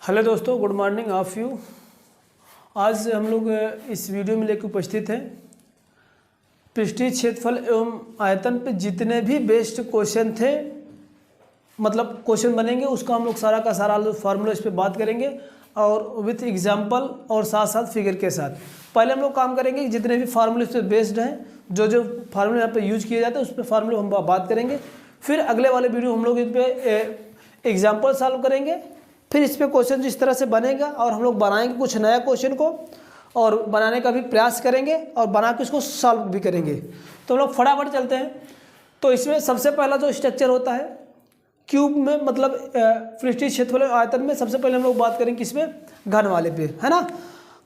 Hello दोस्तों, good morning of you. आज हम लोग इस वीडियो में लेकर उपस्थित हैं पृष्ठीय क्षेत्रफल एवं आयतन पे जितने भी बेस्ड क्वेश्चन थे, मतलब क्वेश्चन बनेंगे उसका हम लोग सारा का सारा फार्मूला इस पर बात करेंगे और विथ एग्जांपल और साथ साथ फिगर के साथ। पहले हम लोग काम करेंगे जितने भी फार्मूले इस पर बेस्ड हैं, जो फार्मूले यहाँ पे यूज किए जाते हैं उस पर फार्मूले हम बात करेंगे। फिर अगले वाले वीडियो हम लोग इस पर एग्जाम्पल सॉल्व करेंगे, फिर इस पर क्वेश्चन जिस तरह से बनेगा और हम लोग बनाएंगे कुछ नया क्वेश्चन को और बनाने का भी प्रयास करेंगे और बना के उसको सॉल्व भी करेंगे। तो हम लोग फटाफट चलते हैं। तो इसमें सबसे पहला जो स्ट्रक्चर होता है क्यूब में, मतलब पृष्ठीय क्षेत्रफल आयतन में, सबसे पहले हम लोग बात करेंगे किसमें, घन वाले पे, है ना।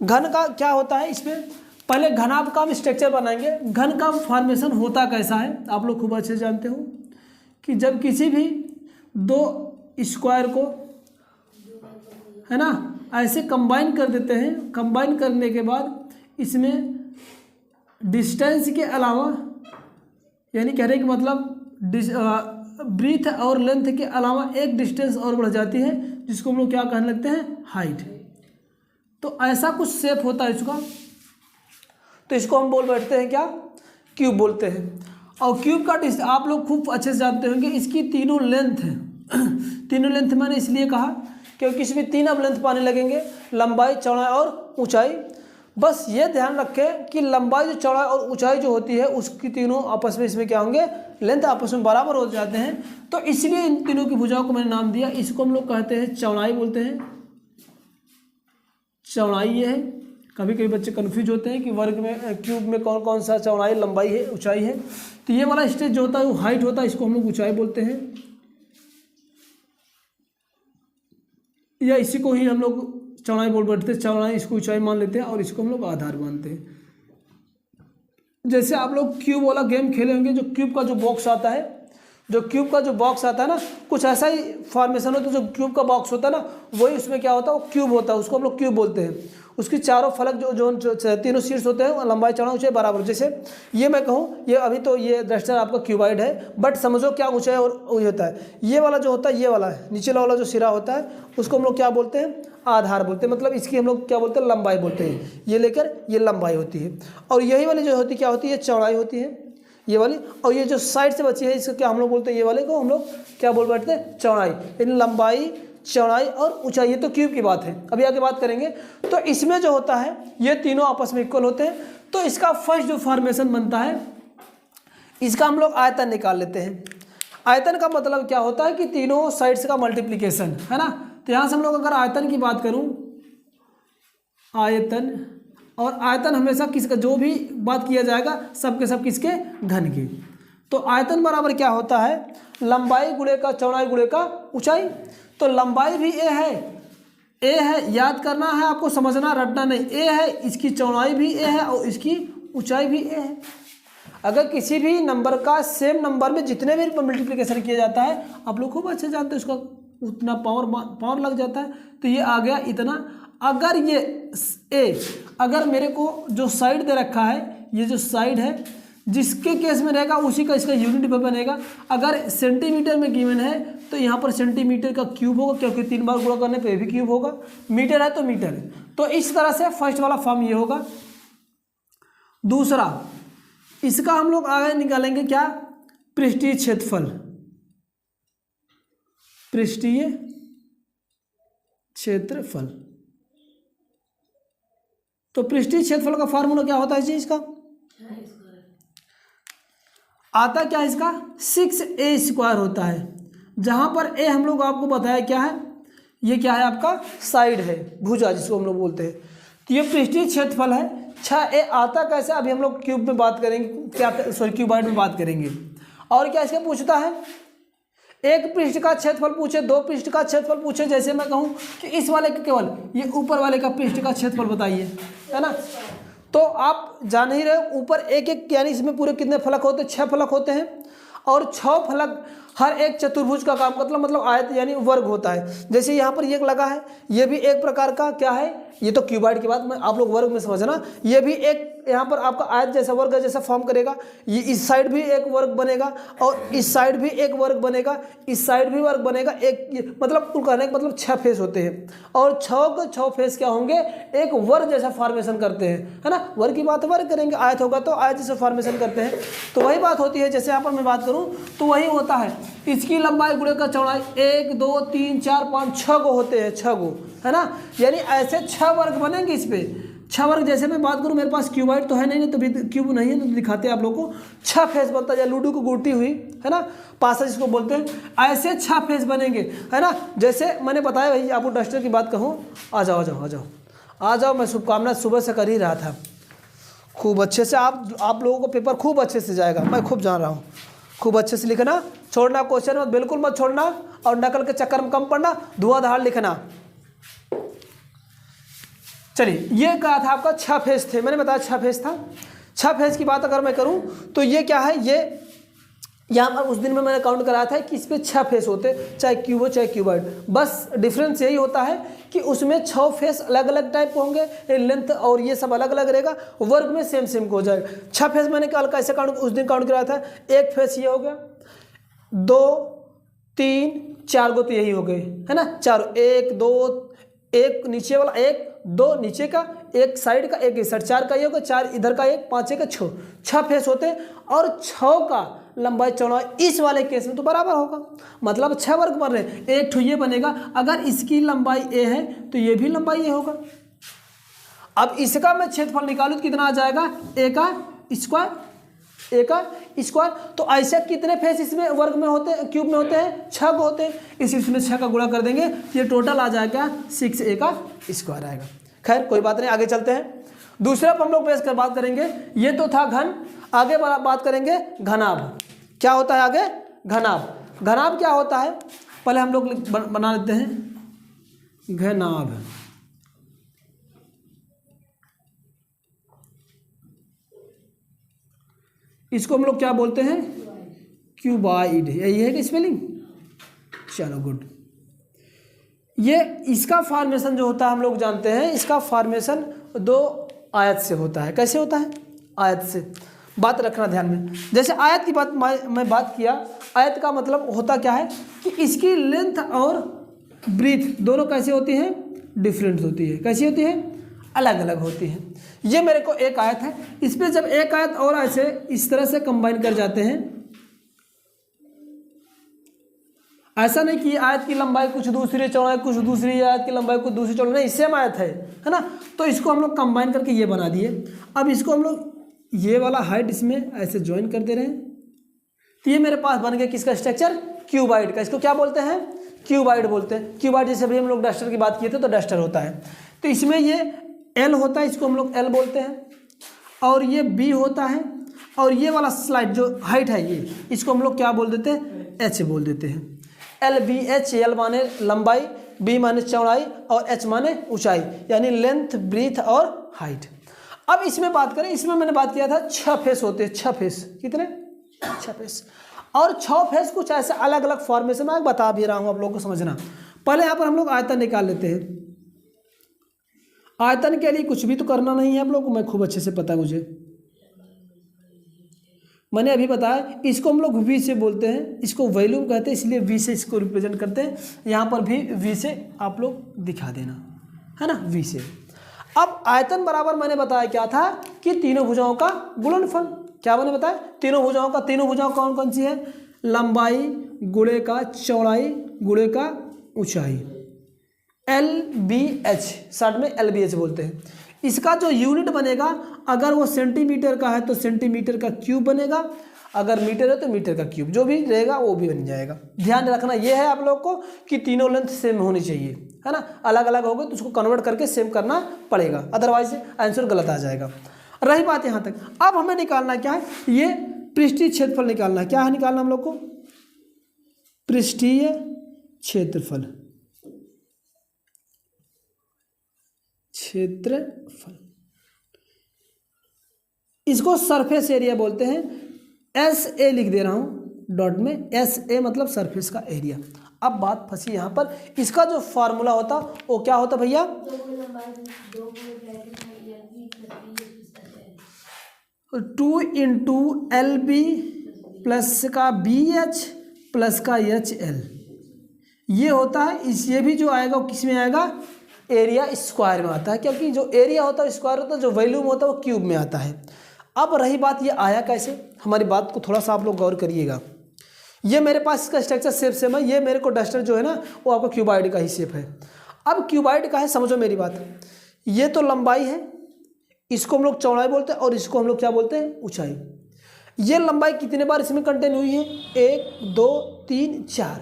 घन का क्या होता है, इसमें पहले घनाभ का हम स्ट्रक्चर बनाएंगे। घन का फॉर्मेशन होता कैसा है आप लोग खूब अच्छे से जानते हो कि जब किसी भी दो स्क्वायर को, है ना, ऐसे कंबाइन कर देते हैं। कंबाइन करने के बाद इसमें डिस्टेंस के अलावा, यानी कहने का मतलब ब्रीथ और लेंथ के अलावा एक डिस्टेंस और बढ़ जाती है, जिसको हम लोग क्या कहने लगते हैं, हाइट। तो ऐसा कुछ शेप होता है इसका, तो इसको हम बोल बैठते हैं क्या, क्यूब बोलते हैं। और क्यूब का आप लोग खूब अच्छे से जानते होंगे, इसकी तीनों लेंथ है। तीनों लेंथ मैंने इसलिए कहा क्योंकि इसमें तीन अब लेंथ पाने लगेंगे, लंबाई, चौड़ाई और ऊंचाई। बस ये ध्यान रखें कि लंबाई, जो चौड़ाई और ऊंचाई जो होती है उसकी तीनों आपस में इसमें क्या होंगे, लेंथ आपस में बराबर हो जाते हैं। तो इसलिए इन तीनों की भुजाओं को मैंने नाम दिया। इसको हम लोग कहते हैं चौड़ाई, बोलते हैं चौड़ाई। ये है, कभी कभी बच्चे कन्फ्यूज होते हैं कि वर्ग में, क्यूब में कौन कौन सा चौड़ाई, लंबाई है, ऊंचाई है। तो ये वाला स्टेज जो होता है वो हाइट होता है, इसको हम लोग ऊंचाई बोलते हैं, या इसी को ही हम लोग चौड़ाई बोल बैठते हैं। चौड़ाई, इसको ऊंचाई मान लेते हैं और इसको हम लोग आधार मानते हैं। जैसे आप लोग क्यूब वाला गेम खेले होंगे, जो क्यूब का जो बॉक्स आता है, जो क्यूब का जो बॉक्स आता है ना, कुछ ऐसा ही फॉर्मेशन होता है। जो क्यूब का बॉक्स होता है ना, वही उसमें क्या होता है, वो क्यूब होता है, उसको हम लोग क्यूब बोलते हैं। उसकी चारों फलक जो तीनों शीर्ष होते हैं, लंबाई, चौड़ाई, ऊंचाई बराबर। जैसे ये मैं कहूँ, ये अभी तो ये दृष्टर आपका क्यूबाइड है, बट समझो क्या ऊंचाई और वही होता है। ये वाला जो होता है, ये वाला है, नीचे वाला जो सिरा होता है, उसको हम लोग क्या बोलते हैं, आधार बोलते हैं। मतलब इसकी हम लोग क्या बोलते हैं, लंबाई बोलते हैं। ये लेकर ये लंबाई होती है, और यही वाली जो होती क्या होती है, चौड़ाई होती है, ये वाली। और ये जो साइड से बची है, इसको क्या हम लोग बोलते हैं, ये वाले को हम लोग क्या बोल बैठते हैं, चौड़ाई। इन लंबाई, चौड़ाई और ऊंचाई, ये तो क्यूब की बात है, अभी आगे बात करेंगे। तो इसमें जो होता है, ये तीनों आपस में इक्वल होते हैं। तो इसका फर्स्ट जो फॉर्मेशन बनता है, इसका हम लोग आयतन निकाल लेते हैं। आयतन का मतलब क्या होता है कि तीनों साइड्स का मल्टीप्लीकेशन, है ना। तो यहाँ से हम लोग अगर आयतन की बात करूँ, आयतन, और आयतन हमेशा किसका, जो भी बात किया जाएगा सब के सब किसके, घन की। तो आयतन बराबर क्या होता है, लंबाई गुणे का चौड़ाई गुणे का ऊंचाई। तो लंबाई भी ए है, याद करना है आपको, समझना, रटना नहीं। ए है, इसकी चौड़ाई भी ए है और इसकी ऊंचाई भी ए है। अगर किसी भी नंबर का सेम नंबर में जितने भी मल्टीप्लिकेशन किया जाता है, आप लोग खूब अच्छे जानते हैं, उसका उतना पावर लग जाता है। तो ये आ गया इतना। अगर ये ए, अगर मेरे को जो साइड दे रखा है, ये जो साइड है, जिसके केस में रहेगा उसी का इसका यूनिट पे बनेगा। अगर सेंटीमीटर में गिवन है तो यहाँ पर सेंटीमीटर का क्यूब होगा, क्योंकि 3 बार गुणा करने पे भी क्यूब होगा। मीटर है तो मीटर। तो इस तरह से फर्स्ट वाला फॉर्म ये होगा। दूसरा, इसका हम लोग आगे निकालेंगे क्या, पृष्ठीय क्षेत्रफल। पृष्ठीय क्षेत्रफल। तो पृष्ठीय क्षेत्रफल का फार्मूला क्या होता है जी, इसका आता क्या है, इसका 6a² होता है। जहां पर a हम लोग आपको बताया क्या है, ये क्या है आपका साइड है, भुजा जिसको हम लोग बोलते हैं। तो ये पृष्ठीय क्षेत्रफल है। 6a आता कैसे, अभी हम लोग क्यूब में बात करेंगे, क्या सॉरी क्यूबाइड में बात करेंगे। और क्या इसके पूछता है, एक पृष्ठ का क्षेत्रफल पूछे, दो पृष्ठ का क्षेत्रफल पूछे। जैसे मैं कहूँ कि इस वाले का केवल ये ऊपर वाले का पृष्ठ का क्षेत्रफल बताइए, है ना। तो आप जान ही रहे, ऊपर एक एक, यानी इसमें पूरे कितने फलक होते हैं, 6 फलक होते हैं। और 6 फलक हर एक चतुर्भुज का काम, मतलब आयत यानी वर्ग होता है। जैसे यहाँ पर ये लगा है, ये भी एक प्रकार का क्या है, ये तो क्यूबाइड की बात, मैं आप लोग वर्ग में समझना। ये भी एक यहाँ पर आपका आयत जैसा वर्ग जैसा फॉर्म करेगा, ये इस साइड भी एक वर्ग बनेगा और इस साइड भी एक वर्ग बनेगा, इस साइड भी वर्ग बनेगा, एक मतलब कुल कहने का मतलब 6 फेस होते हैं और 6 फेस क्या होंगे, एक वर्ग जैसा फॉर्मेशन करते हैं, है ना। वर्ग की बात वर्ग करेंगे, आयत होगा तो आयत जैसा फॉर्मेशन करते हैं। तो वही बात होती है, जैसे यहाँ पर मैं बात करूँ तो वही होता है, इसकी लंबाई गुणे का चौड़ाई 1 2 3 4 5 6 गो होते हैं, 6 गो, है ना। यानी ऐसे 6 वर्ग बनेंगे इस पे, 6 वर्ग। जैसे मैं बात करूं मेरे पास क्यूबाइड तो है नहीं, तो क्यूब नहीं है तो दिखाते हैं आप लोगों को। 6 फेस बनता है, लूडो को गुटी हुई, है ना, पासा जिसको बोलते हैं, ऐसे 6 फेस बनेंगे, है ना। जैसे मैंने बताया भाई, आपको डस्टर की बात कहूँ, आ जाओ आ जाओ आ जाओ आ जाओ, मैं शुभकामना सुबह से कर ही रहा था, खूब अच्छे से आप लोगों को पेपर खूब अच्छे से जाएगा, मैं खूब जान रहा हूँ। खूब अच्छे से लिखना, छोड़ना क्वेश्चन मत, बिल्कुल मत छोड़ना, और नकल के चक्कर में कम पड़ना, धुआंधार लिखना। चलिए, ये कहा था आपका 6 फेस थे, मैंने बताया 6 फेस था। 6 फेस की बात अगर मैं करूं तो ये क्या है, ये यहाँ पर उस दिन में मैंने काउंट कराया था कि इस पर 6 फेस होते, चाहे क्यूब हो चाहे क्यूबाइड। बस डिफरेंस यही होता है कि उसमें 6 फेस अलग अलग टाइप के होंगे, लेंथ और ये सब अलग अलग रहेगा, वर्ग में सेम सेम हो जाएगा। 6 फेस मैंने कल कैसे काउंट उस दिन काउंट कराया था, एक फेस ये हो गया, 2 3 4 गो तो यही हो गए, है ना, 4, 1 2 1 नीचे वाला, 1 2 नीचे का, एक साइड का, एक इस साइड, 4 का ये होगा, 4 इधर का, 1 5 का 6, 6 फेस होते हैं। और 6 का लंबाई चौड़ाई इस वाले केस में तो बराबर होगा, मतलब 6 वर्ग बन रहे हैं, एक ठो ये बनेगा। अगर इसकी लंबाई a है तो ये भी लंबाई a होगा। अब इसका मैं क्षेत्रफल निकालूं तो कितना आ जाएगा, a का स्क्वायर। तो ऐसे कितने फेस इसमें वर्ग में होते हैं, क्यूब में होते हैं, 6 को होते हैं, इसमें 6 का गुणा कर देंगे, ये टोटल आ जाएगा 6a का स्क्वायर आएगा। खैर कोई बात नहीं, आगे चलते हैं। दूसरा पर हम लोग बेस कर बात करेंगे, ये तो था घन, आगे बात करेंगे घनाभ। क्या होता है आगे, घनाभ। घनाभ क्या होता है, पहले हम लोग बना लेते हैं घनाभ। इसको हम लोग क्या बोलते हैं, क्यूबाइड, यही है कि स्पेलिंग, चलो गुड। ये इसका फॉर्मेशन जो होता है हम लोग जानते हैं, इसका फॉर्मेशन 2 आयत से होता है। कैसे होता है, आयत से। बात रखना ध्यान में, जैसे आयत की बात मैं बात किया, आयत का मतलब होता क्या है कि इसकी लेंथ और ब्रीथ दोनों कैसे होती हैं, डिफरेंट होती है। कैसी होती है, अलग अलग होती है। ये मेरे को एक आयत है, इस पर जब एक आयत और ऐसे इस तरह से कंबाइन कर जाते हैं, ऐसा नहीं कि आयत की लंबाई कुछ दूसरी चौड़ाई कुछ दूसरी, आयत की लंबाई कुछ दूसरी चौड़ाई, नहीं, सेम आयत है ना। तो इसको हम लोग कंबाइन करके ये बना दिए। अब इसको हम लोग ये वाला हाइट इसमें ऐसे ज्वाइन कर दे रहे हैं, तो ये मेरे पास बन गया किसका स्ट्रक्चर, क्यूबाइड का। इसको क्या बोलते हैं, क्यूबाइड बोलते हैं। क्यूबाइड जैसे अभी हम लोग डस्टर की बात किए थे, तो डस्टर होता है, तो इसमें ये एल होता है, इसको हम लोग एल बोलते हैं, और ये बी होता है, और ये वाला स्लाइड जो हाइट है ये, इसको हम लोग क्या बोल देते हैं, एच बोल देते हैं। एल बी एच, एल माने लंबाई, बी माने चौड़ाई, और एच माने ऊंचाई, यानी लेंथ ब्रीथ और हाइट। अब इसमें बात करें, इसमें मैंने बात किया था 6 फेस होते हैं, 6 फेस, कितने, 6 फेस। और 6 फेस कुछ ऐसे अलग अलग फॉर्मेशन में बता भी रहा हूं, आप लोगों को समझना। पहले यहाँ पर हम लोग आयतन निकाल लेते हैं। आयतन के लिए कुछ भी तो करना नहीं है आप लोगों को, मैं खूब अच्छे से पता है मुझे, मैंने अभी बताया। इसको हम लोग वी से बोलते हैं, इसको वॉल्यूम कहते हैं, इसलिए वी से इसको रिप्रेजेंट करते हैं। यहाँ पर भी वी से आप लोग दिखा देना, है ना, वी से। अब आयतन बराबर मैंने बताया क्या था कि तीनों भुजाओं का गुणनफल। क्या मैंने बताया, तीनों भुजाओं कौन कौन सी है, लंबाई गुणे का चौड़ाई गुणे का ऊंचाई, एल बी एच, शॉर्ट में एल बी एच बोलते हैं। इसका जो यूनिट बनेगा, अगर वो सेंटीमीटर का है तो सेंटीमीटर का क्यूब बनेगा, अगर मीटर है तो मीटर का क्यूब, जो भी रहेगा वो भी बन जाएगा। ध्यान रखना ये है आप लोग को कि तीनों लेंथ सेम होनी चाहिए, है ना। अलग अलग होगा तो उसको कन्वर्ट करके सेम करना पड़ेगा, अदरवाइज आंसर गलत आ जाएगा। रही बात यहाँ तक, अब हमें निकालना क्या है, ये पृष्ठीय क्षेत्रफल निकालना है। क्या है निकालना हम लोग को, पृष्ठीय क्षेत्रफल, इसको सरफेस एरिया बोलते हैं। एस ए लिख दे रहा हूं डॉट में, एस ए मतलब सरफेस का एरिया। अब बात फंसी यहाँ पर, इसका जो फार्मूला होता वो क्या होता भैया, 2 इंटू एल बी प्लस का बी एच प्लस का एच एल, ये होता है। इस ये भी जो आएगा वो किस में आएगा, एरिया स्क्वायर में आता है, क्योंकि जो एरिया होता है स्क्वायर होता है, जो वॉल्यूम होता है वो क्यूब में आता है। अब रही बात ये आया कैसे, हमारी बात को थोड़ा सा आप लोग गौर करिएगा। ये मेरे पास इसका स्ट्रक्चर शेप सेम है, ये मेरे को डस्टर जो है ना वो आपका क्यूबाइड का ही शेप है। अब क्यूबाइड का है, समझो मेरी बात, ये तो लंबाई है, इसको हम लोग चौड़ाई बोलते हैं और इसको हम लोग क्या बोलते हैं, ऊंचाई। ये लंबाई कितने बार इसमें कंटेन हुई है, 1 2 3 4।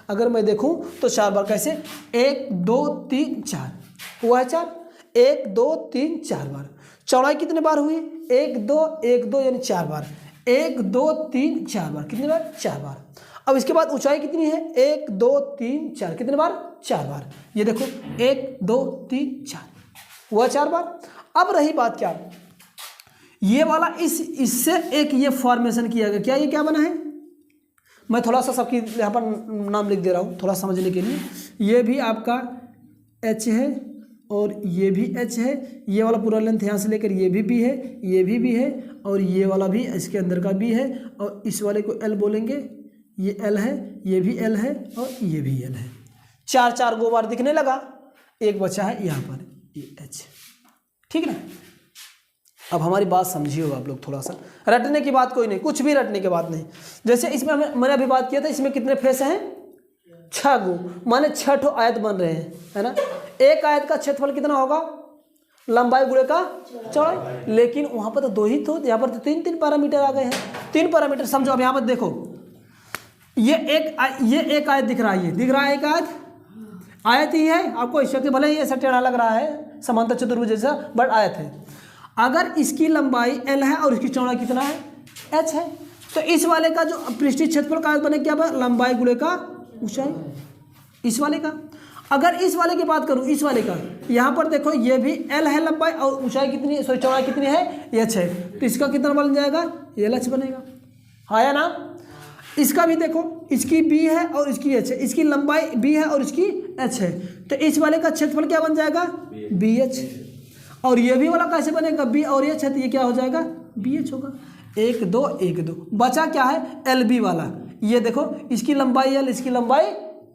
अगर मैं देखूं तो 4 बार, कैसे 1 2 3 4 हुआ है 4, 1 2 3 4 बार। चौड़ाई कितने बार हुई, 1 2 1 2 यानी 4 बार, 1 2 3 4 बार, कितने बार, 4 बार। अब इसके बाद ऊंचाई कितनी है, 1 2 3 4, कितने बार, 4 बार। ये देखो 1 2 3 4 हुआ 4 बार। अब रही बात क्या, ये वाला इससे एक ये फॉर्मेशन किया गया, क्या ये क्या बना है, मैं थोड़ा सा सबकी यहाँ पर नाम लिख दे रहा हूँ थोड़ा समझने के लिए। ये भी आपका एच है और ये भी एच है, ये वाला पूरा लेंथ यहाँ से लेकर ये भी है, ये भी है, और ये वाला भी इसके अंदर का भी है, और इस वाले को एल बोलेंगे, ये एल है, ये भी एल है और ये भी एल है। 4 4 गो बार दिखने लगा, एक बचा है यहाँ पर ये एच, ठीक ना। अब हमारी बात समझिएगा आप लोग, थोड़ा सा रटने की बात कोई नहीं, कुछ भी रटने की बात नहीं। जैसे इसमें मैंने अभी बात किया था, इसमें कितने फेस हैं, 6 गो, माने 6 ठो आयत बन रहे हैं, है ना। एक आयत का क्षेत्रफल कितना होगा, लंबाई गुणे का चौड़ाई, लेकिन वहाँ पर तो 2 ही तो, यहाँ पर तो 3 पैरामीटर आ गए हैं। 3 पैरामीटर समझो। अब यहाँ पर देखो, ये एक आयत दिख रहा है, ये दिख रहा है एक आयत ही है आपको, इससे भले ही ऐसा टेढ़ा लग रहा है समांतर चतुर्भुज जैसा, बट आयत है। अगर इसकी लंबाई l है और इसकी चौड़ाई कितना है, h है, तो इस वाले का जो पृष्ठीय क्षेत्रफल का बने क्या, लंबाई गुणे का ऊंचाई, इस वाले का। अगर इस वाले की बात करूं, इस वाले का, यहाँ पर देखो ये भी l है लंबाई और ऊंचाई कितनी, सॉरी चौड़ाई कितनी है, h है, तो इसका कितना बन जाएगा, LH बनेगा, हाँ या ना। इसका भी देखो, इसकी b है और इसकी h है, इसकी लंबाई b है और इसकी h है, तो इस वाले का क्षेत्रफल क्या बन जाएगा, BH। और ये भी वाला कैसे बनेगा, बी और एच है, तो ये क्या हो जाएगा, बी एच होगा। 1 2 1 2 बचा क्या है, एल बी वाला। ये देखो, इसकी लंबाई एल, इसकी लंबाई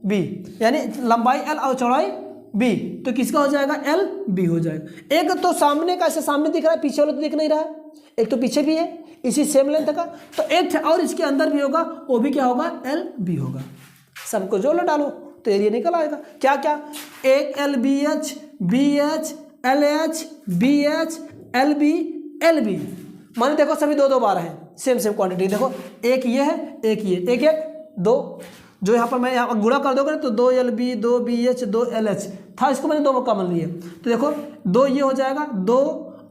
बी, यानी लंबाई एल और चौड़ाई बी, तो किसका हो जाएगा, एल बी हो जाएगा। एक तो सामने का ऐसे सामने दिख रहा है, पीछे वाला तो दिख नहीं रहा है, एक तो पीछे भी है इसी सेम लेंथ का, तो एक और इसके अंदर भी होगा, वो भी क्या होगा, एल बी होगा। सबको जोड़ डालो तो एरिया निकल आएगा। क्या क्या, एक L B H, B H, L H, B H, L B, L B, माने देखो सभी 2 2 बार हैं, सेम क्वांटिटी। देखो एक ये है, एक ये, एक 2, जो यहाँ पर मैं यहाँ गुणा कर दोगे तो 2 L B, 2 B H, 2 L H था, इसको मैंने 2 में कॉमन लिया, तो देखो 2 ये हो जाएगा, 2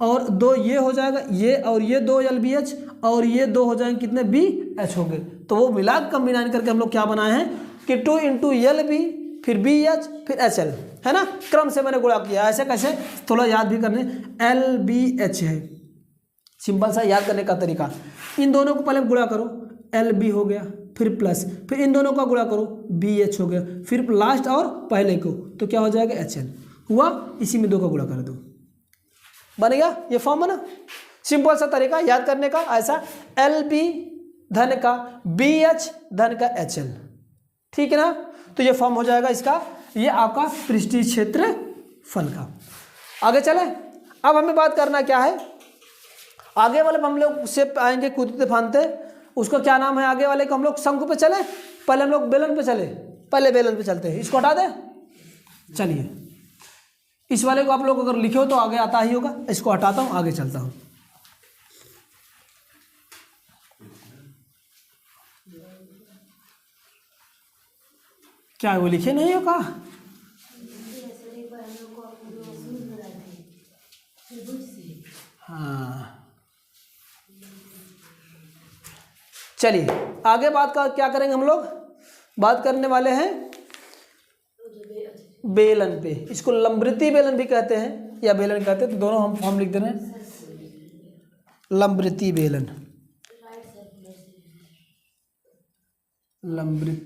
और 2 ये हो जाएगा, ये और ये 2 एल बी एच और ये 2 हो जाएंगे कितने, बी एच हो गए। तो वो मिला कम्बिनाइन करके हम लोग क्या बनाए हैं कि 2 इंटू एल बी, फिर बी एच, फिर एच एल, है ना, क्रम से मैंने गुणा किया। ऐसे कैसे, थोड़ा याद भी करने, एल बी एच है, सिंपल सा याद करने का तरीका। इन दोनों को पहले गुणा करो, एल बी हो गया, फिर प्लस, फिर इन दोनों का गुणा करो, बी एच हो गया, फिर लास्ट और पहले को, तो क्या हो जाएगा, एच एल हुआ। इसी में 2 का गुणा कर दो, बनेगा ये फॉर्म बना। सिंपल सा तरीका याद करने का, ऐसा एल बी धन का बी एच धन का एच एल, ठीक है ना। तो ये फॉर्म हो जाएगा इसका, ये आपका पृष्ठीय क्षेत्रफल का। आगे चले, अब हमें बात करना क्या है, आगे वाले हम लोग से आएंगे कूदते फांदते, उसका क्या नाम है, आगे वाले को हम लोग शंकु पे चले, पहले हम लोग बेलन पे चले, पहले बेलन पे चलते हैं, इसको हटा दे। चलिए इस वाले को आप लोग अगर लिखे हो तो आगे आता ही होगा, इसको हटाता हूँ, आगे चलता हूँ। क्या वो लिखे नहीं हो कहा, हाँ चलिए आगे बात का क्या करेंगे हम लोग, बात करने वाले हैं बेलन पे। इसको लंबृति बेलन भी कहते हैं या बेलन कहते हैं, तो दोनों हम फॉर्म लिख दे रहे हैं, लंबृति बेलन, लंबृति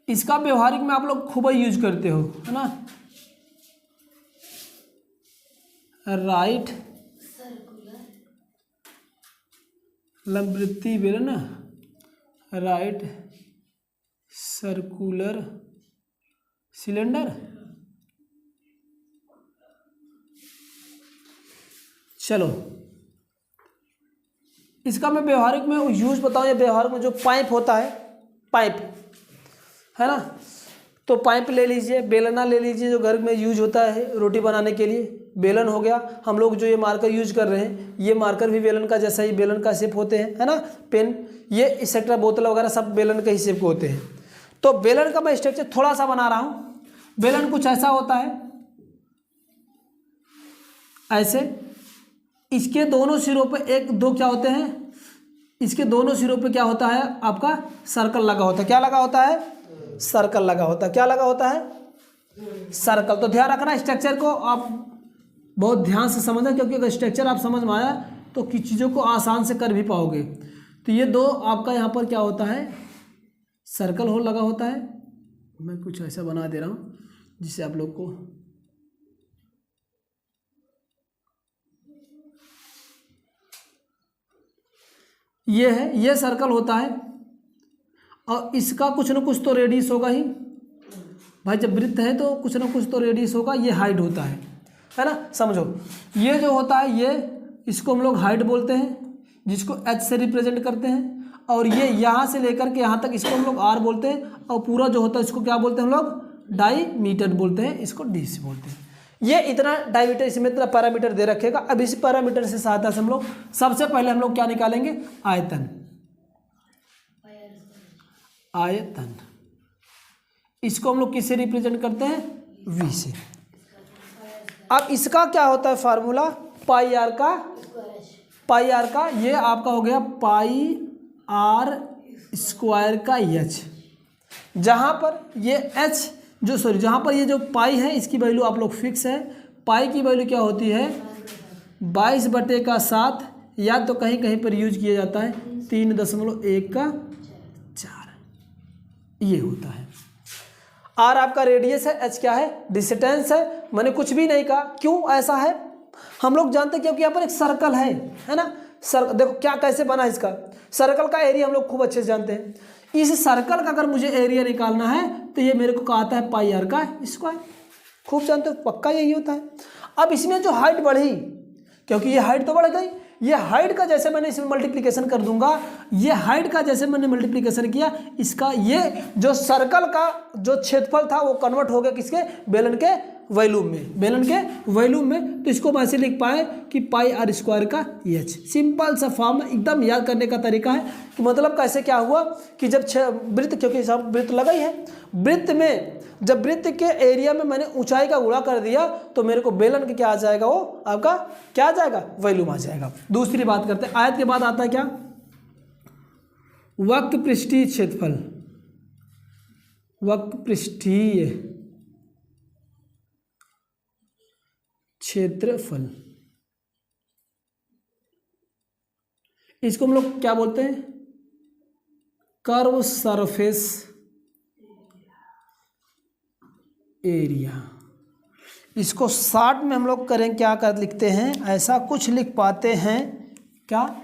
इसका व्यवहारिक में आप लोग खूब यूज करते हो, है ना। राइट लंबवृत्तीय बेलन, राइट सर्कुलर सिलेंडर। चलो इसका मैं व्यवहारिक में यूज बताऊं, या व्यवहारिक में जो पाइप होता है, पाइप है ना, तो पाइप ले लीजिए, बेलना ले लीजिए जो घर में यूज होता है रोटी बनाने के लिए, बेलन हो गया। हम लोग जो ये मार्कर यूज कर रहे हैं, ये मार्कर भी बेलन का जैसा ही बेलन का शेप होते हैं, है ना। पेन ये एक्सेट्रा बोतल वगैरह सब बेलन के ही शेप के होते हैं। तो बेलन का मैं स्ट्रक्चर थोड़ा सा बना रहा हूँ। बेलन कुछ ऐसा होता है, ऐसे इसके दोनों सिरों पे एक दो क्या होते हैं, इसके दोनों सिरों पे क्या होता है आपका सर्कल लगा होता है। क्या लगा होता है? सर्कल लगा होता है। क्या लगा होता है? सर्कल। तो ध्यान रखना, स्ट्रक्चर को आप बहुत ध्यान से समझना, क्योंकि अगर स्ट्रक्चर आप समझ में आया तो किसी चीज़ों को आसान से कर भी पाओगे। तो ये दो आपका यहाँ पर क्या होता है, सर्कल होल लगा होता है। मैं कुछ ऐसा बना दे रहा हूँ जिससे आप लोग को ये है, ये सर्कल होता है और इसका कुछ ना कुछ तो रेडियस होगा ही भाई। जब वृत्त है तो कुछ ना कुछ तो रेडियस होगा, ये हाइट होता है ना। समझो ये जो होता है, ये इसको हम लोग हाइट बोलते हैं, जिसको h से रिप्रेजेंट करते हैं। और ये यहाँ से लेकर के यहाँ तक इसको हम लोग r बोलते हैं। और पूरा जो होता है इसको क्या बोलते हैं हम लोग? डाईमीटर बोलते हैं, इसको d से बोलते हैं। ये इतना डायमीटर, इसमें इतना पैरामीटर दे रखेगा। अब इस पैरामीटर से सहायता से हम लोग सबसे पहले हम लोग क्या निकालेंगे? आयतन। आयतन इसको हम लोग किससे रिप्रेजेंट करते हैं? v से। अब इसका क्या होता है फार्मूला? पाई आर का, पाई आर का ये आपका हो गया पाई आर स्क्वायर का h। जहाँ पर ये h जो जहाँ पर ये जो पाई है इसकी वैल्यू आप लोग फिक्स है। पाई की वैल्यू क्या होती है? 22/7, या तो कहीं कहीं पर यूज किया जाता है 3.1/4, ये होता है। आर आपका रेडियस है, एच क्या है? डिस्टेंस है। मैंने कुछ भी नहीं कहा। क्यों ऐसा है हम लोग जानते हैं, क्योंकि यहाँ पर एक सर्कल है ना। सर्कल देखो क्या कैसे बना है इसका। सर्कल का एरिया हम लोग खूब अच्छे से जानते हैं। इस सर्कल का अगर मुझे एरिया निकालना है तो ये मेरे को कहा आता है पाई आर का स्क्वायर। खूब जानते हो, पक्का यही होता है। अब इसमें जो हाइट बढ़ी, क्योंकि ये हाइट तो बढ़ गई, ये हाइट का जैसे मैंने इसमें मल्टीप्लिकेशन कर दूंगा, ये हाइट का जैसे मैंने मल्टीप्लिकेशन किया, इसका ये जो सर्कल का जो क्षेत्रफल था वो कन्वर्ट हो गया किसके? बेलन के वॉल्यूम में, बेलन के वॉल्यूम में। तो इसको हम ऐसे लिख पाए कि पाई आर स्क्वायर का एच। सिंपल सा फॉर्म, एकदम याद करने का तरीका है कि मतलब कैसे क्या हुआ कि जब वृत्त, क्योंकि सब वृत्त लगा ही है, वृत्त में जब वृत्त के एरिया में मैंने ऊंचाई का गुणा कर दिया तो मेरे को बेलन के क्या आ जाएगा? वो आपका क्या आ जाएगा? वॉल्यूम आ जाएगा। दूसरी बात करते हैं, आयत के बाद आता है क्या? वक्र पृष्ठीय क्षेत्रफल। वक्र पृष्ठीय क्षेत्रफल, इसको हम लोग क्या बोलते हैं? Curve surface area. इसको शॉर्ट में हम लोग करें क्या कर लिखते हैं? ऐसा कुछ लिख पाते हैं क्या?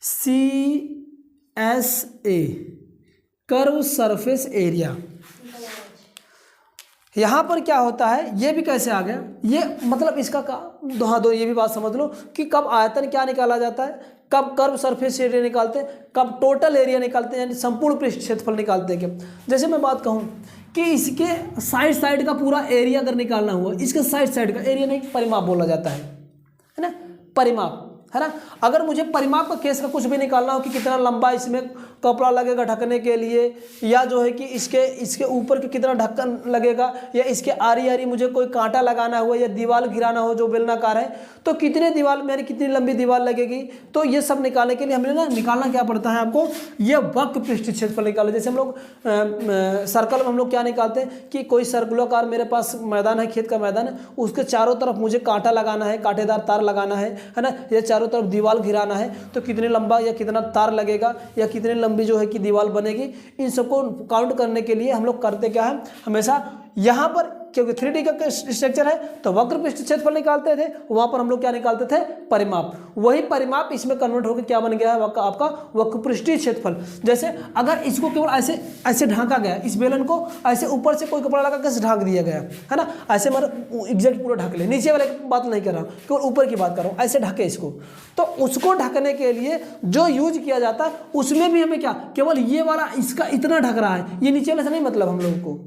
CSA, curve surface area. यहाँ पर क्या होता है, ये भी कैसे आ गया? ये मतलब इसका हाँ दो ये भी बात समझ लो कि कब आयतन क्या निकाला जाता है, कब कर्व सरफेस एरिया निकालते हैं, कब टोटल एरिया निकालते हैं, यानी संपूर्ण पृष्ठ क्षेत्रफल निकालते हैं। क्या जैसे मैं बात कहूँ कि इसके साइड का पूरा एरिया अगर निकालना हुआ, इसके साइड का एरिया नहीं, परिमाप बोला जाता है ना, परिमाप है ना। अगर मुझे परिमाप का केस का कुछ भी निकालना हो कि कितना लंबा इसमें कपड़ा लगेगा ढकने के लिए, या जो है कि इसके ऊपर के कितना ढक्कन लगेगा, या इसके आरी मुझे कोई कांटा लगाना हुआ या दीवार गिराना हो जो बेलनाकार है, तो कितने दीवार मेरी कितनी लंबी दीवार लगेगी, तो ये सब निकालने के लिए हमें ना निकालना क्या पड़ता है आपको? ये वक्र पृष्ठीय क्षेत्रफल निकालो। जैसे हम लोग सर्कल में हम लोग क्या निकालते हैं कि कोई सर्कुलर मेरे पास मैदान है, खेत का मैदान है, उसके चारों तरफ मुझे कांटा लगाना है, कांटेदार तार लगाना है ना, या चारों तरफ दीवार घिराना है, तो कितने लंबा या कितना तार लगेगा या कितने लंबी जो है कि दीवार बनेगी। इन सबको काउंट करने के लिए हम लोग करते क्या है, हमेशा यहाँ पर क्योंकि 3D का स्ट्रक्चर है तो वक्र पृष्ठ क्षेत्रफल निकालते थे, वहां पर हम लोग क्या निकालते थे, परिमाप। वही परिमाप इसमें कन्वर्ट होकर क्या बन गया है, आपका वक्र पृष्ठीय क्षेत्रफल। जैसे अगर इसको केवल ऐसे ऐसे ढांका गया, इस बेलन को ऐसे ऊपर से कोई कपड़ा लगा के ढांक दिया गया है ना, ऐसे मतलब एग्जैक्ट पूरा ढक ले, नीचे वाले की बात नहीं कर रहा हूँ, केवल ऊपर की बात कर रहा हूँ, ऐसे ढके इसको। तो उसको ढकने के लिए जो यूज किया जाता है उसमें भी हमें क्या, केवल ये वाला इसका इतना ढक रहा है, ये नीचे वाले से नहीं मतलब हम लोगों को,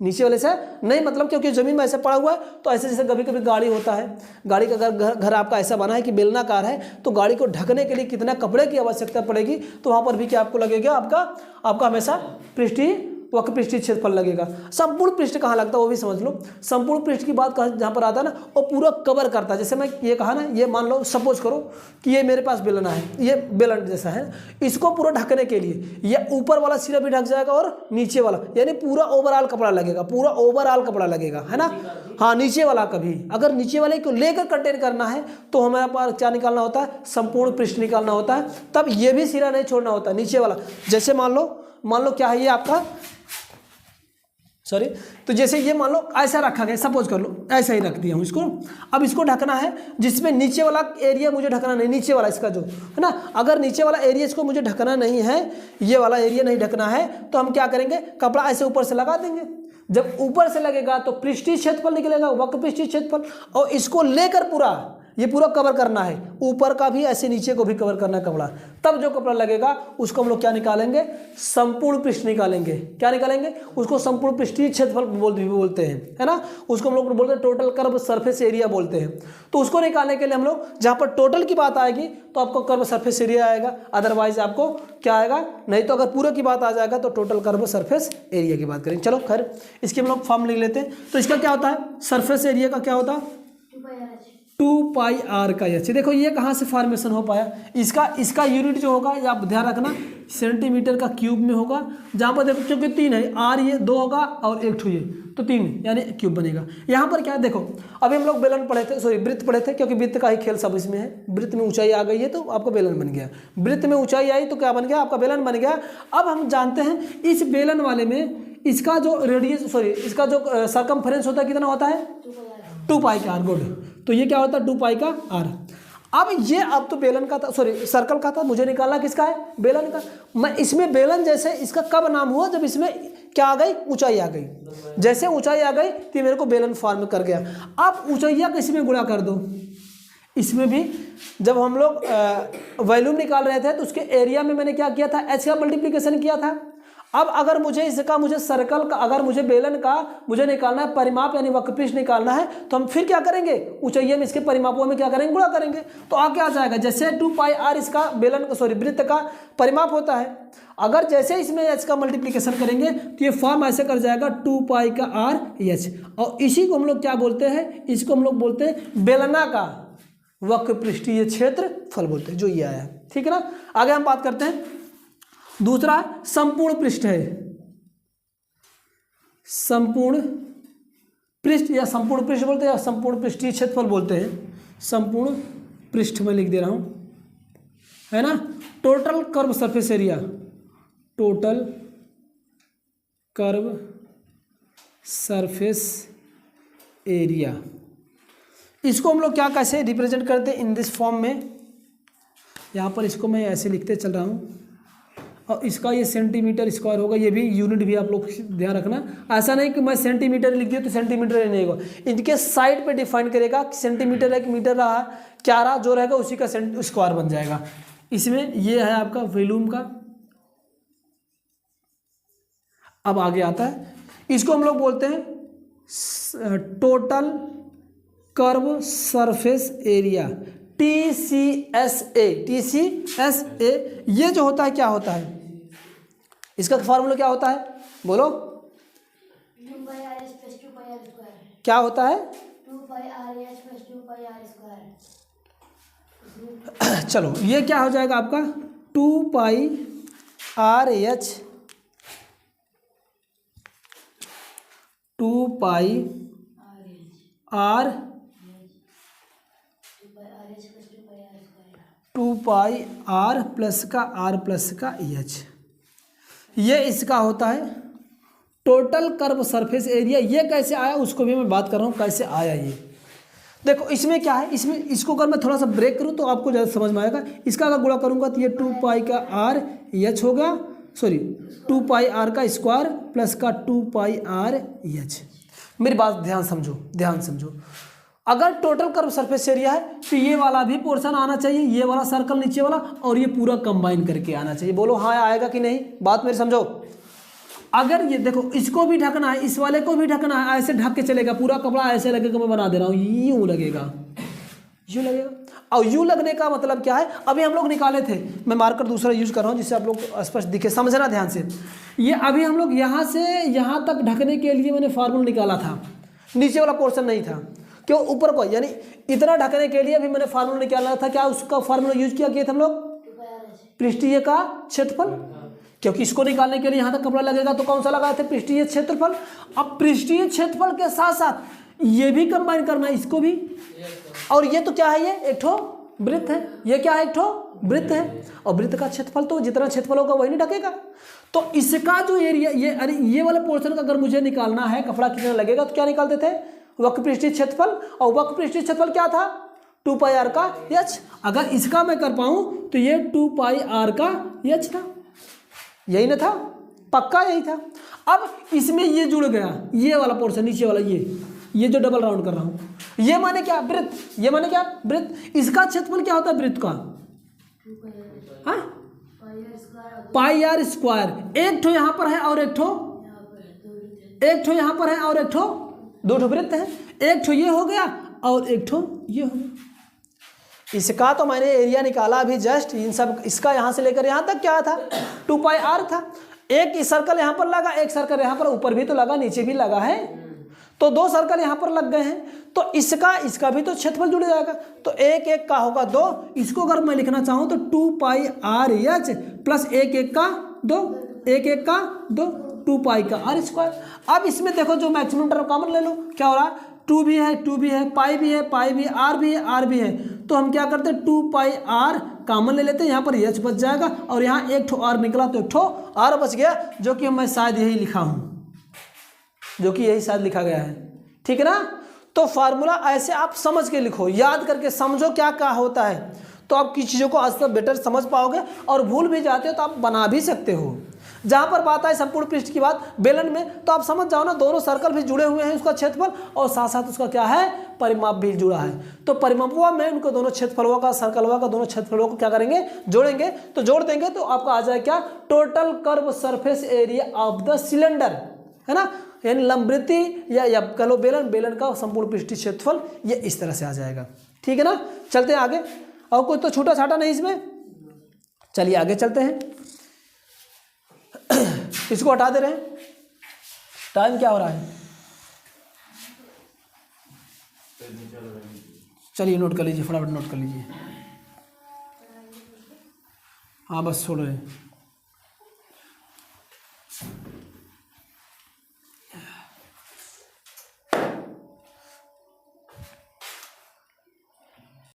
नीचे वाले से नहीं मतलब, क्योंकि जमीन में ऐसे पड़ा हुआ है। तो ऐसे जैसे कभी कभी गाड़ी होता है, गाड़ी का अगर घर आपका ऐसा बना है कि बेलनाकार है, तो गाड़ी को ढकने के लिए कितना कपड़े की आवश्यकता पड़ेगी, तो वहाँ पर भी क्या आपको लगेगा, आपका हमेशा पृष्ठीय वक्र पृष्ठीय क्षेत्रफल लगेगा। संपूर्ण पृष्ठ कहाँ लगता है वो भी समझ लो। संपूर्ण पृष्ठ की बात जहाँ पर आता है ना, वो पूरा कवर करता है। जैसे मैं ये कहा ना, ये मान लो सपोज करो कि ये मेरे पास बेलना है, ये बेलन जैसा है, इसको पूरा ढकने के लिए ये ऊपर वाला सिरा भी ढक जाएगा और नीचे वाला, यानी पूरा ओवरऑल कपड़ा लगेगा, पूरा ओवरऑल कपड़ा लगेगा, है ना। हाँ, नीचे वाला कभी अगर नीचे वाले को लेकर कंटेन करना है तो हमारे पास क्या निकालना होता है, संपूर्ण पृष्ठ निकालना होता है। तब ये भी सिरा नहीं छोड़ना होता, नीचे वाला। जैसे मान लो क्या है ये आपका, सॉरी, तो जैसे ये मान लो ऐसा रखा गया, सपोज कर लो ऐसा ही रख दिया हूँ इसको। अब इसको ढकना है, जिसमें नीचे वाला एरिया मुझे ढकना नहीं, नीचे वाला इसका जो है ना, अगर नीचे वाला एरिया इसको मुझे ढकना नहीं है, ये वाला एरिया नहीं ढकना है, तो हम क्या करेंगे, कपड़ा ऐसे ऊपर से लगा देंगे। जब ऊपर से लगेगा तो पृष्ठीय क्षेत्रफल निकलेगा, वक्र पृष्ठीय क्षेत्रफल, और इसको लेकर पूरा ये पूरा कवर करना है, ऊपर का भी ऐसे नीचे को भी कवर करना है कपड़ा। तब जो कपड़ा लगेगा उसको हम लोग क्या निकालेंगे, संपूर्ण पृष्ठ निकालेंगे। क्या निकालेंगे, उसको संपूर्ण पृष्ठीय क्षेत्रफल बोलते हैं, है ना। उसको हम लोग बोलते हैं टोटल कर्व सरफेस एरिया बोलते हैं। तो उसको निकालने के लिए हम लोग जहाँ पर टोटल की बात आएगी तो आपको कर्व सरफेस एरिया आएगा, अदरवाइज आपको क्या आएगा, नहीं तो अगर पूरे की बात आ जाएगा तो टोटल कर्व सरफेस एरिया की बात करेंगे। चलो खैर, इसकी हम लोग फॉर्म लिख लेते हैं। तो इसका क्या होता है, सरफेस एरिया का क्या होता है, 2πr का एच। देखो ये कहाँ से फॉर्मेशन हो पाया, इसका यूनिट जो होगा ये आप ध्यान रखना, सेंटीमीटर का क्यूब में होगा। जहाँ पर देखो क्योंकि 3 है, आर ये 2 होगा और 1 ये, तो 3 यानी क्यूब बनेगा। यहाँ पर क्या है, देखो अभी हम लोग बेलन पढ़े थे, सॉरी वृत्त पढ़े थे, क्योंकि वृत्त का ही खेल सब इसमें है। वृत्त में ऊंचाई आ गई है तो आपका बेलन बन गया, वृत्त में ऊंचाई आई तो क्या बन गया, आपका बेलन बन गया। अब हम जानते हैं इस बेलन वाले में इसका जो रेडियस, सॉरी इसका जो सरकमफ्रेंस होता है कितना होता है, 2πr। गुड, तो ये क्या होता है 2πr। अब ये अब तो बेलन का था, सॉरी सर्कल का था, मुझे निकालना किसका है, बेलन का। मैं इसमें बेलन जैसे इसका कब नाम हुआ, जब इसमें क्या आ गई, ऊंचाई आ गई। जैसे ऊंचाई आ गई तो मेरे को बेलन फॉर्म कर गया। अब ऊंचाइया को इसमें गुणा कर दो। इसमें भी जब हम लोग वॉल्यूम निकाल रहे थे तो उसके एरिया में मैंने क्या किया था, एच का मल्टीप्लीकेशन किया था। अब अगर मुझे सर्कल का, अगर मुझे बेलन का मुझे निकालना है परिमाप, यानी वक्रपृष्ठ निकालना है, तो हम फिर क्या करेंगे, ऊंचाइयों में इसके परिमापों में क्या करेंगे, गुणा करेंगे। तो आगे आ जाएगा, जैसे 2πr इसका बेलन का, सॉरी वृत्त का परिमाप होता है। अगर जैसे इसमें एच का मल्टीप्लीकेशन करेंगे तो ये फॉर्म ऐसे कर जाएगा 2πr/h। और इसी को हम लोग क्या बोलते हैं, इसको हम लोग बोलते हैं बेलना का वक्र पृष्ठीय क्षेत्रफल बोलते हैं, जो ये आया। ठीक है ना। आगे हम बात करते हैं, दूसरा संपूर्ण पृष्ठ है। संपूर्ण पृष्ठ या संपूर्ण पृष्ठ बोलते हैं या संपूर्ण पृष्ठीय क्षेत्रफल बोलते हैं। संपूर्ण पृष्ठ में लिख दे रहा हूं, है ना। Total curve surface area, total curve surface area, इसको हम लोग क्या कैसे रिप्रेजेंट करते हैं, इन दिस फॉर्म में। यहाँ पर इसको मैं ऐसे लिखते चल रहा हूँ, और इसका ये सेंटीमीटर स्क्वायर होगा। ये भी यूनिट भी आप लोग ध्यान रखना, ऐसा नहीं कि मैं सेंटीमीटर लिख दिया तो सेंटीमीटर नहीं होगा, इनके साइड पे डिफाइन करेगा कि सेंटीमीटर है कि मीटर रहा, क्या रहा, जो रहेगा उसी का स्क्वायर बन जाएगा। इसमें ये है आपका वॉल्यूम का। अब आगे आता है, इसको हम लोग बोलते हैं total curve surface area, TCSA। TCSA ये जो होता है क्या होता है, इसका फॉर्मूला क्या होता है, बोलो क्या होता है, 2πr/2πr²। चलो ये क्या हो जाएगा आपका 2πr/h, 2πr प्लस का r प्लस का एच, ये इसका होता है टोटल कर्व सरफेस एरिया ये कैसे आया उसको भी मैं बात कर रहा हूँ कैसे आया ये। देखो इसमें क्या है, इसमें इसको अगर मैं थोड़ा सा ब्रेक करूँ तो आपको ज़्यादा समझ में आएगा। इसका अगर गुणा करूँगा तो ये 2 पाई का आर एच होगा, सॉरी 2 पाई आर का स्क्वायर प्लस का 2 पाई आर एच। मेरी बात ध्यान समझो, ध्यान समझो। अगर टोटल कर्व सरफेस एरिया है तो ये वाला भी पोर्शन आना चाहिए, ये वाला सर्कल नीचे वाला, और ये पूरा कंबाइन करके आना चाहिए। बोलो हाँ आएगा कि नहीं, बात मेरी समझो। अगर ये देखो इसको भी ढकना है, इस वाले को भी ढकना है, ऐसे ढक के चलेगा, पूरा कपड़ा ऐसे लगेगा, मैं बना दे रहा हूँ, यूँ लगेगा, यूँ लगेगा। और यूँ लगने का मतलब क्या है, अभी हम लोग निकाले थे, मैं मार्कर दूसरा यूज कर रहा हूँ जिससे आप लोग स्पष्ट दिखे, समझना ध्यान से। ये अभी हम लोग यहाँ से यहाँ तक ढकने के लिए मैंने फार्मूला निकाला था, नीचे वाला पोर्शन नहीं था, क्यों ऊपर को, यानी इतना ढकने के लिए भी मैंने फार्मूला निकाला था। क्या उसका फार्मूला यूज किया था हम लोग, पृष्ठीय का क्षेत्रफल, क्योंकि इसको निकालने के लिए यहाँ तक कपड़ा लगेगा तो कौन सा लगाए थे, पृष्ठीय क्षेत्रफल। अब पृष्ठीय क्षेत्रफल के साथ साथ ये भी कंबाइन करना है, इसको भी। और ये तो क्या है, ये एक ठो वृत्त है, ये क्या है, एक ठो वृत्त है, और वृत्त का क्षेत्रफल तो जितना क्षेत्रफल होगा वही नहीं ढकेगा। तो इसका जो एरिया, ये अरे ये वाले पोर्शन का अगर मुझे निकालना है कपड़ा कितना लगेगा तो क्या निकालते थे, वक्र पृष्ठीय क्षेत्रफल, और वक्र पृष्ठीय क्षेत्रफल क्या था, 2 पाई आर का एच। अगर इसका मैं कर पाऊँ तो ये 2 पाई आर का एच था, यही ना था, पक्का यही था। अब इसमें ये जुड़ गया, ये वाला पोर्शन नीचे वाला, ये जो डबल राउंड कर रहा हूँ, ये माने क्या, वृत्त, ये माने क्या, वृत्त। इसका क्षेत्रफल क्या होता है वृत्त का, हाँ पाई आर स्क्वायर। एक ठो यहाँ पर है और एक ठो यहाँ पर है और एक ठो, दो ठो वृत्त है, एक ठो ये हो गया और एक ठो ये हो गया। इसका तो मैंने एरिया निकाला अभी जस्ट, इन सब इसका यहाँ से लेकर यहाँ तक क्या था, 2 पाई आर था। एक सर्कल यहाँ पर लगा, एक सर्कल यहाँ पर, ऊपर भी तो लगा नीचे भी लगा है, तो 2 सर्कल यहाँ पर लग गए हैं, तो इसका भी तो क्षेत्रफल जुड़ जाएगा। तो एक एक का होगा 2, इसको अगर मैं लिखना चाहूँ तो 2 पाई आर एच प्लस एक एक का 2, एक एक का 2, 2 पाई का आर स्क्वायर। अब इसमें देखो जो मैक्सिमम टर्म कॉमन ले लो, क्या हो रहा है, 2 भी है, 2 भी है, पाई भी है, पाई भी है, आर भी है, आर भी है, तो हम क्या करते हैं 2 पाई आर कॉमन ले लेते हैं, यहाँ पर एच बच जाएगा, और यहाँ एक ठो आर निकला तो एक ठो आर बच गया, जो कि मैं शायद यही लिखा हूँ, जो कि यही शायद लिखा गया है, ठीक है ना। तो फार्मूला ऐसे आप समझ के लिखो, याद करके समझो क्या क्या होता है, तो आप किसी चीज़ों को आज तक बेटर समझ पाओगे, और भूल भी जाते हो तो आप बना भी सकते हो। जहाँ पर बात आए संपूर्ण पृष्ठ की बात बेलन में, तो आप समझ जाओ ना, दोनों सर्कल भी जुड़े हुए हैं, उसका क्षेत्रफल और साथ साथ उसका क्या है, परिमाप भी जुड़ा है। तो परिमापवा में उनको दोनों क्षेत्रफलों का, सर्कलवा का, दोनों क्षेत्रफलों को क्या करेंगे, जोड़ेंगे। तो जोड़ देंगे तो आपका आ जाए क्या, total curve surface area of the cylinder, है ना, यानी लंबवृत्ति या कह लो बेलन का संपूर्ण पृष्ठीय क्षेत्रफल, ये इस तरह से आ जाएगा। ठीक है ना, चलते हैं आगे। और कुछ तो छूटा छाटा नहीं इसमें, चलिए आगे चलते हैं। इसको हटा दे रहे हैं, टाइम क्या हो रहा है, चलिए नोट कर लीजिए, फटाफट नोट कर लीजिए। हाँ बस छोड़ रहे हैं।